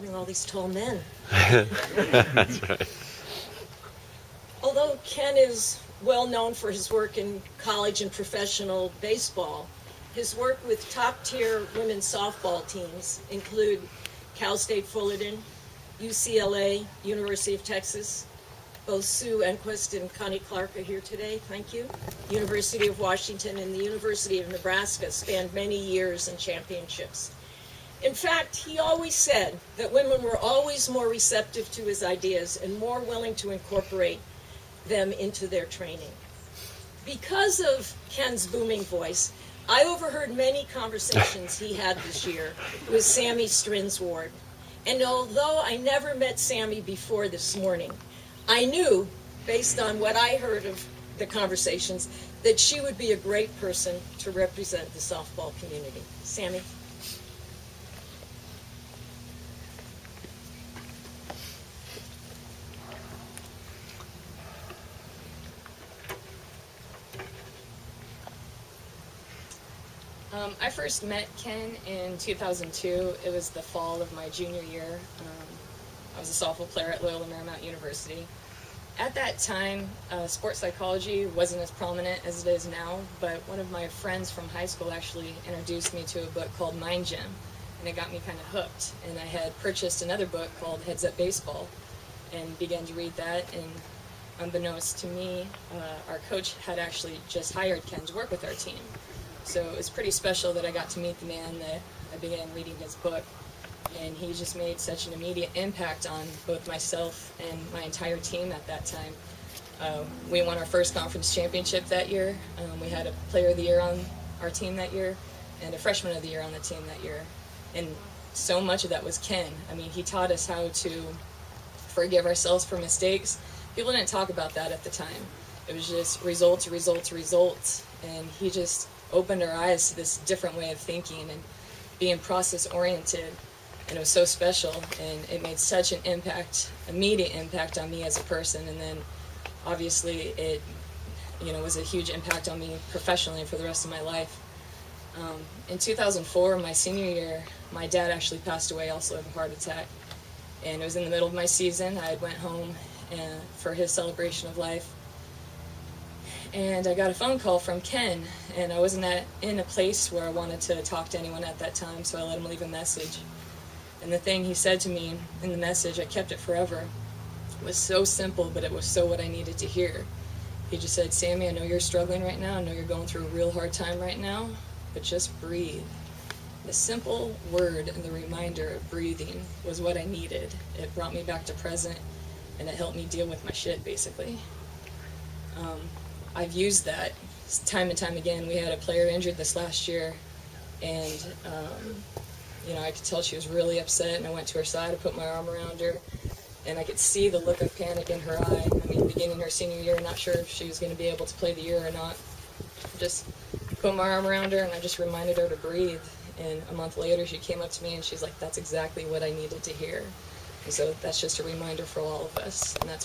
having all these tall men. That's right. Although Ken is well known for his work in college and professional baseball, his work with top-tier women's softball teams include Cal State Fullerton, UCLA, University of Texas. Both Sue Enquist and Connie Clark are here today, thank you. University of Washington and the University of Nebraska spanned many years and championships. In fact, he always said that women were always more receptive to his ideas and more willing to incorporate them into their training. Because of Ken's booming voice, I overheard many conversations he had this year with Sami Strinz-Ward. And although I never met Sami before this morning, I knew, based on what I heard of the conversations, that she would be a great person to represent the softball community. Sami? I first met Ken in 2002. It was the fall of my junior year. I was a softball player at Loyola Marymount University. At that time, sports psychology wasn't as prominent as it is now, but one of my friends from high school actually introduced me to a book called Mind Gym, and it got me kind of hooked. And I had purchased another book called Heads Up Baseball and began to read that, and unbeknownst to me, our coach had actually just hired Ken to work with our team. So it was pretty special that I got to meet the man, that I began reading his book, and he just made such an immediate impact on both myself and my entire team at that time. We won our first conference championship that year. We had a player of the year on our team that year and a freshman of the year on the team that year. And so much of that was Ken. I mean, he taught us how to forgive ourselves for mistakes. People didn't talk about that at the time. It was just results, results, results. And he just opened our eyes to this different way of thinking and being process-oriented. And it was so special, and it made such an impact, immediate impact on me as a person. And then obviously it, was a huge impact on me professionally for the rest of my life. In 2004, my senior year, my dad actually passed away also of a heart attack. And it was in the middle of my season. I went home for his celebration of life. And I got a phone call from Ken, and I wasn't in a place where I wanted to talk to anyone at that time, so I let him leave a message. And the thing he said to me in the message, I kept it forever, was so simple, but it was so what I needed to hear. He just said, "Sami, I know you're struggling right now, I know you're going through a real hard time right now, but just breathe." The simple word and the reminder of breathing was what I needed. It brought me back to present, and it helped me deal with my shit, basically. I've used that time and time again. We had a player injured this last year, and I could tell she was really upset, and I went to her side, I put my arm around her, and I could see the look of panic in her eye. I mean, beginning her senior year, not sure if she was going to be able to play the year or not. Just put my arm around her, and I just reminded her to breathe. And a month later, she came up to me, and she's like, "That's exactly what I needed to hear." And so that's just a reminder for all of us, and that's